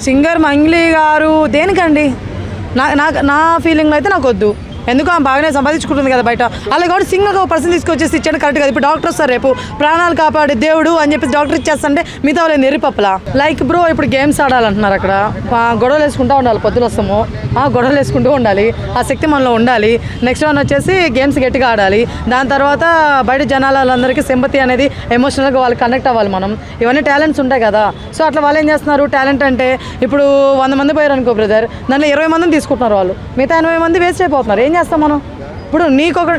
Singer Mangli గారు దేనికండి? నా ఫీలింగ్లో అయితే నాకు వద్దు. ఎందుకు ఆమె బాగానే సంపాదించుకుంటుంది కదా బయట. అలా కాబట్టి సింగర్గా ఒక పర్సన్ తీసుకొచ్చేసి ఇచ్చాడు కరెక్ట్ కదా. ఇప్పుడు డాక్టర్ వస్తారు రేపు ప్రాణాలు కాపాడే దేవుడు అని చెప్పేసి డాక్టర్ ఇచ్చేస్తుంటే మిగతా వాళ్ళు నెరిపప్పలా. లైక్ బ్రో ఇప్పుడు గేమ్స్ ఆడాలంటున్నారు, అక్కడ గొడవలు వేసుకుంటూ ఉండాలి. పొద్దున వస్తాము గొడవలు వేసుకుంటూ ఉండాలి, ఆ శక్తి మనలో ఉండాలి. నెక్స్ట్ వన్ వచ్చేసి గేమ్స్ గట్టిగా ఆడాలి. దాని తర్వాత బయట జనాలందరికీ సింపతి అనేది ఎమోషనల్గా వాళ్ళు కనెక్ట్ అవ్వాలి. మనం ఇవన్నీ టాలెంట్స్ ఉంటాయి కదా. సో అట్లా వాళ్ళు ఏం చేస్తున్నారు, టాలెంట్ అంటే ఇప్పుడు 100 మంది పోయారు అనుకో బ్రదర్, దాంట్లో 20 మందిని తీసుకుంటున్నారు వాళ్ళు, మిగతా 80 మంది వేస్ట్ అయిపోతున్నారు. ఏం చేస్తాం మనం? ఇప్పుడు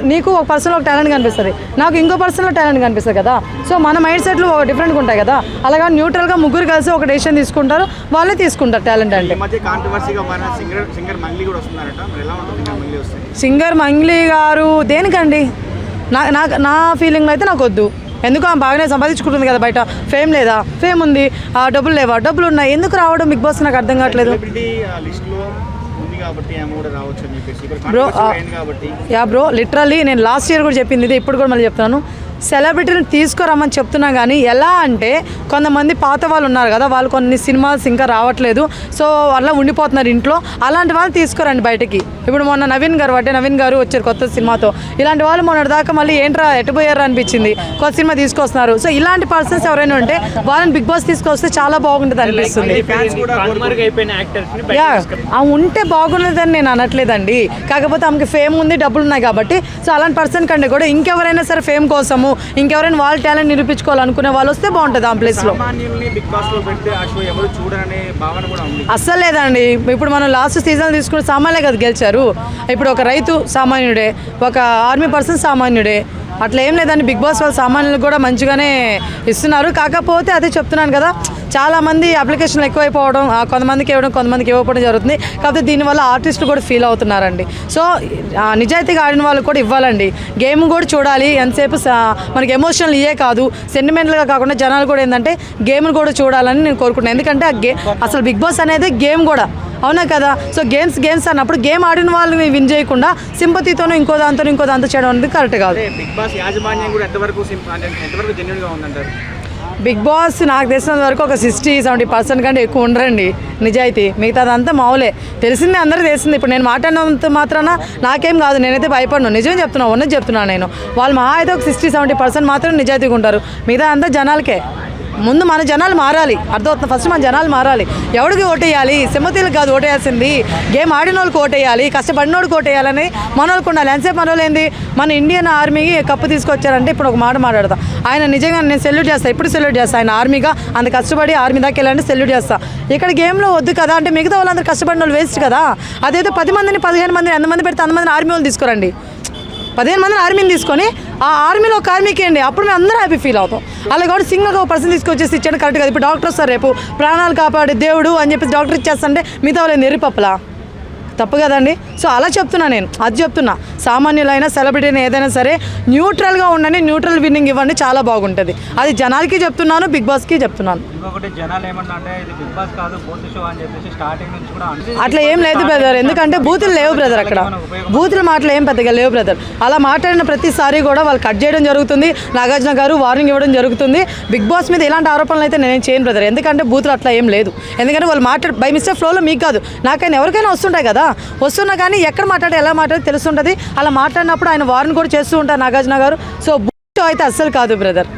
నీకు ఒక పర్సన్లో ఒక టాలెంట్ కనిపిస్తుంది, నాకు ఇంకో పర్సన్లో టాలెంట్ కనిపిస్తుంది కదా. సో మన మైండ్ సెట్లు డిఫరెంట్గా ఉంటాయి కదా. అలాగా న్యూట్రల్గా ముగ్గురు కలిసి ఒక డెసిషన్ తీసుకుంటారు, వాళ్ళే తీసుకుంటారు టాలెంట్ అంటే. సింగర్ మంగ్లీ గారు దేనికండి? నా ఫీలింగ్లో అయితే నాకు వద్దు. ఎందుకు ఆమె బాగానే సంపాదించుకుంటుంది కదా బయట. ఫేమ్ లేదా? ఫేమ్ ఉంది. డబ్బులు లేవా? డబ్బులు ఉన్నాయి. ఎందుకు రావడం బిగ్ బాస్ నాకు అర్థం కావట్లేదు. బ్రో లిటరల్లీ నేను లాస్ట్ ఇయర్ కూడా చెప్పింది ఇది, ఇప్పుడు కూడా మళ్ళీ చెప్తాను. సెలబ్రిటీని తీసుకురమ్మని చెప్తున్నా కానీ ఎలా అంటే కొంతమంది పాత వాళ్ళు ఉన్నారు కదా, వాళ్ళు కొన్ని సినిమాస్ ఇంకా రావట్లేదు, సో అలా ఉండిపోతున్నారు ఇంట్లో. అలాంటి వాళ్ళు తీసుకురండి బయటకి. ఇప్పుడు మొన్న నవీన్ గారు వచ్చారు కొత్త సినిమాతో. ఇలాంటి వాళ్ళు మొన్నటి దాకా మళ్ళీ ఏంట్రా ఎటుపోయారు అనిపించింది, కొత్త సినిమా తీసుకొస్తున్నారు. సో ఇలాంటి పర్సన్స్ ఎవరైనా ఉంటే వాళ్ళని బిగ్ బాస్ తీసుకొస్తే చాలా బాగుంటుంది అనిపిస్తుంది. ఉంటే బాగున్నదని నేను అనట్లేదండి, కాకపోతే ఆమెకి ఫేమ్ ఉంది, డబ్బులు ఉన్నాయి కాబట్టి. సో అలాంటి పర్సన్ కంటే కూడా ఇంకెవరైనా సరే ఫేమ్ కోసము, ఇంకెవరైనా వాళ్ళ టాలెంట్ నిరూపించుకోవాలనుకునే వాళ్ళు వస్తే బాగుంటుంది ఆ ప్లేస్లో. అస్సలు లేదండి. ఇప్పుడు మనం లాస్ట్ సీజన్ తీసుకున్న సామాన్లే కదా గెలిచారు. ఇప్పుడు ఒక రైతు సామాన్యుడే, ఒక ఆర్మీ పర్సన్ సామాన్యుడే. అట్లా ఏం లేదండి. బిగ్ బాస్ వాళ్ళు సామాన్యులు కూడా మంచిగానే ఇస్తున్నారు. కాకపోతే అదే చెప్తున్నాను కదా, చాలామంది అప్లికేషన్లు ఎక్కువైపోవడం, కొంతమందికి ఇవ్వడం కొంతమందికి ఇవ్వకపోవడం జరుగుతుంది. కాకపోతే దీనివల్ల ఆర్టిస్టులు కూడా ఫీల్ అవుతున్నారండి. సో నిజాయితీగా ఆడిన వాళ్ళు కూడా ఇవ్వాలండి. గేమ్ కూడా చూడాలి. ఎంతసేపు మనకి ఎమోషనల్ ఇయే కాదు, సెంటిమెంటల్గా కాకుండా జనాలు కూడా ఏంటంటే గేమ్ను కూడా చూడాలని నేను కోరుకుంటున్నాను. ఎందుకంటే అసలు బిగ్ బాస్ అనేది గేమ్ కూడా, అవునా కదా. సో గేమ్స్ అన్నప్పుడు గేమ్ ఆడిన వాళ్ళని విన్ చేయకుండా సింపతితోనూ ఇంకో దాంతో చేయడం అనేది కరెక్ట్ కాదు. బిగ్ బాస్ నాకు తెలిసినంత వరకు ఒక 60-70% కంటే ఎక్కువ ఉండరండి నిజాయితీ. మిగతాదంతా మామూలే. తెలిసిందే, అందరికీ తెలిసింది. ఇప్పుడు నేను మాట్లాడినంత మాత్రాన నాకేం కాదు, నేనైతే భయపడను. నిజమే చెప్తున్నాను, ఉన్నది చెప్తున్నాను నేను. వాళ్ళు మహా అయితే ఒక 60-70% మాత్రం నిజాయితీగా ఉంటారు. మిగతా అంతా జనాలకే. ముందు మన జనాలు మారాలి, అర్థమవుతుంది. ఫస్ట్ మన జనాలు మారాలి. ఎవరికి ఓటేయాలి? సింపతిలకు కాదు ఓటేయాల్సింది, గేమ్ ఆడిన వాళ్ళకి ఓటేయాలి, కష్టపడినోడికి ఓటేయాలని మన వాళ్ళకి ఉండాలి. ఎంతసేపు మన వాళ్ళు ఏంది, మన ఇండియన్ ఆర్మీకి కప్పు తీసుకొచ్చారంటే ఇప్పుడు ఒక మాట మాట్లాడతా, ఆయన నిజంగా నేను సెల్యూట్ చేస్తాను, ఇప్పుడు సెల్యూట్ చేస్తాను. ఆయన ఆర్మీగా అంత కష్టపడి ఆర్మీ దాకా వెళ్ళాలంటే సెల్యూట్ చేస్తాను. ఇక్కడ గేమ్లో వద్దు కదా అంటే మిగతా వాళ్ళందరూ కష్టపడిన వాళ్ళు వేస్ట్ కదా. అదేదో 10 మందిని 15 మందిని ఎంతమంది పెడితే అంతమందిని ఆర్మీ వాళ్ళు తీసుకురండి. 15 మందిని ఆర్మీని తీసుకొని ఆ ఆర్మీలో ఒక ఆర్మీకి వేయండి, అప్పుడు మేము అందరూ హ్యాపీ ఫీల్ అవుతాం. అలా కాబట్టి సింగర్గా ఒక పర్సన్ తీసుకొచ్చేసి ఇచ్చాడు కరెక్ట్ కదా. ఇప్పుడు డాక్టర్ వస్తారు రేపు ప్రాణాలు కాపాడే దేవుడు అని చెప్పేసి డాక్టర్ ఇచ్చేస్తుంటే మిగతా వాళ్ళు నెరిపప్పలా. తప్పు కదండి. సో అలా చెప్తున్నా, నేను అది చెప్తున్నా. సామాన్యులైనా సెలబ్రిటీని ఏదైనా సరే న్యూట్రల్గా ఉండండి, న్యూట్రల్ విన్నింగ్ ఇవ్వండి, చాలా బాగుంటుంది. అది జనాలకి చెప్తున్నాను, బిగ్ బాస్కి చెప్తున్నాను. అట్లా ఏం లేదు బ్రదర్, ఎందుకంటే బూతులు లేవు బ్రదర్. అక్కడ బూతుల మాటలు ఏం పెద్దగా లేవు బ్రదర్. అలా మాట్లాడిన ప్రతిసారి కూడా వాళ్ళు కట్ చేయడం జరుగుతుంది. నాగార్జున గారు వార్నింగ్ ఇవ్వడం జరుగుతుంది. బిగ్ బాస్ మీద ఇలాంటి ఆరోపణలు అయితే నేనేం చేయను బ్రదర్, ఎందుకంటే బూతులు అట్లా ఏం లేదు. ఎందుకంటే వాళ్ళు బై మిస్టేక్ ఫ్లోలో మీకు కాదు నాకైనా ఎవరికైనా వస్తుంటాయి కదా, వస్తున్నా కానీ ఎక్కడ మాట్లాడి ఎలా మాట్లాడి తెలుస్తుంటుంది. అలా మాట్లాడినప్పుడు ఆయన వార్నింగ్ కూడా చేస్తూ ఉంటారు నాగార్జున గారు. సో బూత్ అయితే అస్సలు కాదు బ్రదర్.